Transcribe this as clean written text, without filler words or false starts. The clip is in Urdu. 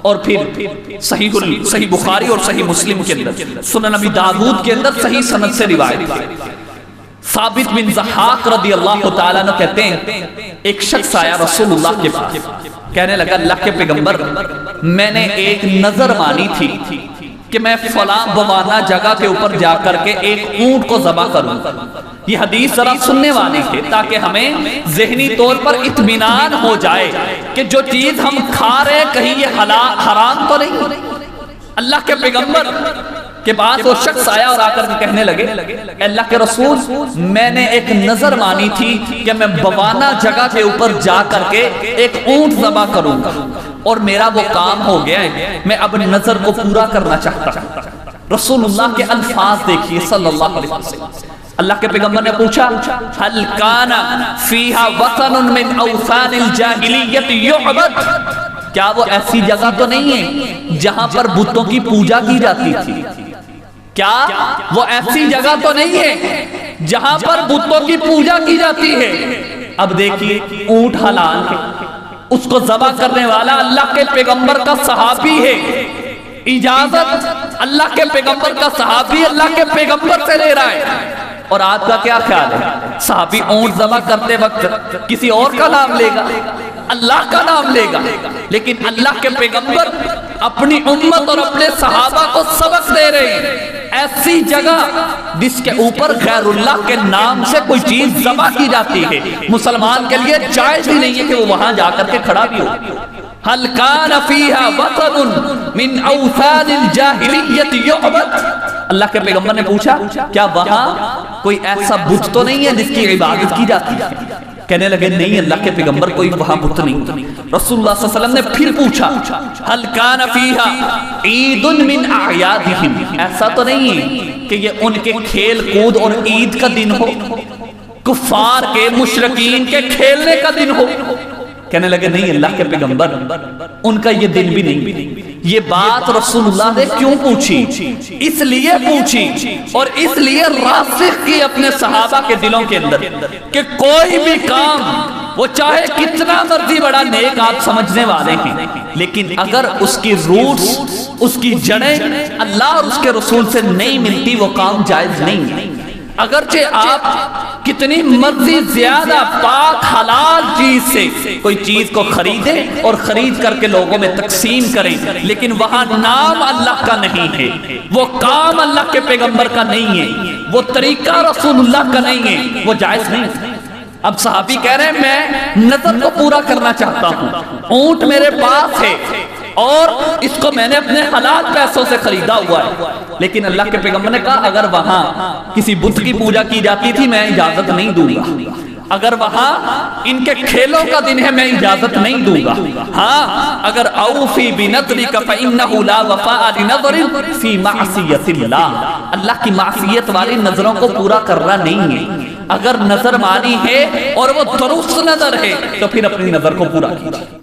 اور پھر صحیح بخاری اور صحیح مسلم کے اندر، سنن نبی داود کے اندر صحیح سند سے روایت ہے، ثابت بن ضحاک رضی اللہ تعالیٰ عنہ کہتے ہیں ایک شخص آیا رسول اللہ کے پاس، کہنے لگا اللہ کے پیغمبر میں نے ایک نظر مانی تھی کہ میں فلاں بوانہ جگہ کے اوپر جا کر کے ایک اونٹ کو ذبح کروں۔ یہ حدیث ذرا سننے والی ہے تاکہ ہمیں ذہنی طور پر اطمینان ہو جائے کہ جو چیز ہم کھا رہے کہیں یہ حرام تو نہیں۔ اللہ کے پیغمبر کے پاس وہ شخص آیا اور آ کر کے کہنے لگے اے اللہ کے رسول میں نے ایک نظر مانی تھی کہ میں بوانہ جگہ کے اوپر جا کر کے ایک اونٹ ذبح کروں گا اور میرا وہ کام ہو گیا ہے، میں اب نظر کو پورا کرنا چاہتا ہوں۔ رسول اللہ کے الفاظ دیکھیے صلی اللہ علیہ وسلم، اللہ کے پیغمبر نے پوچھا هل كان فيها وطن من اوثان الجاہلیت يعبد، کیا وہ ایسی جگہ تو نہیں ہے جہاں پر بتوں کی پوجا کی جاتی تھی؟ کیا وہ ایسی جگہ تو نہیں ہے جہاں پر بتوں کی پوجا کی جاتی ہے؟ اب دیکھیے اونٹ حلال ہے، اس کو ذبح کرنے والا اللہ کے پیغمبر کا صحابی ہے، اجازت اللہ کے پیغمبر کا صحابی اللہ کے پیغمبر سے لے رہا ہے۔ اور آپ کا کیا خیال ہے؟ صحابی اونٹ ذبح کرتے وقت کسی اور کا نام لے گا؟ اللہ کا نام لے گا؟ لیکن اللہ کے پیغمبر اپنی امت اور اپنے صحابہ کو سبق دے رہے ہیں ایسی جگہ جس کے اوپر غیر اللہ کے نام سے کوئی چیز ذبح کی جاتی ہے مسلمان کے لیے جائز ہی نہیں ہے کہ وہ وہاں جا کر کے کھڑا بھی ہو۔ هل كان فيها وطن من اوثان الجاہلیت يعبد، اللہ کے پیغمبر نے پوچھا کیا وہاں کوئی ایسا بت تو نہیں ہے جس کی عبادت کی جاتی ہے؟ کہنے لگے نہیں اللہ کے پیغمبر کوئی وہاں بت نہیں۔ رسول اللہ صلی اللہ علیہ وسلم نے پھر پوچھا هل كان فيها عید من اعیادهم، ایسا تو نہیں ہے کہ یہ ان کے کھیل کود اور عید کا دن ہو، کفار کے مشرکین کے کھیلنے کا دن ہو؟ کہنے لگے نہیں اللہ کے پیغمبر ان کا یہ دن بھی نہیں۔ یہ بات رسول اللہ نے کیوں پوچھی؟ اس لیے پوچھی اور اس لیے راسخ کی اپنے صحابہ کے دلوں کے اندر کہ کوئی بھی کام وہ چاہے کتنا مرضی بڑا نیک آپ سمجھنے والے ہیں، لیکن اگر اس کی روٹس اس کی جڑیں اللہ اور اس کے رسول سے نہیں ملتی وہ کام جائز نہیں ہے۔ اگرچہ آپ کتنی مرضی زیادہ پاک حلال چیز سے کوئی چیز کو خریدیں اور خرید کر کے لوگوں میں تقسیم کریں، لیکن وہاں نام اللہ کا نہیں ہے، وہ کام اللہ کے پیغمبر کا نہیں ہے، وہ طریقہ رسول اللہ کا نہیں ہے، وہ جائز نہیں۔ اب صحابی کہہ رہے ہیں میں نظر کو پورا کرنا چاہتا ہوں، اونٹ میرے پاس ہے اور اس کو میں نے اپنے حلال پیسوں سے خریدا ہوا ہے، لیکن اللہ کے پیغمبر نے کہا اگر وہاں کسی بت کی پوجا کی جاتی تھی میں اجازت نہیں دوں گا، اگر وہاں ان کے کھیلوں کا دن ہے میں اجازت نہیں دوں گا۔ ہاں اگر اوفی بنذرک فإنہ لا وفاء لنذر فی معصیت اللہ، اللہ کی معصیت والی نظروں کو پورا کرنا نہیں ہے۔ اگر نظر مانی ہے اور وہ درست نظر ہے تو پھر اپنی نظر کو پورا کیجیے۔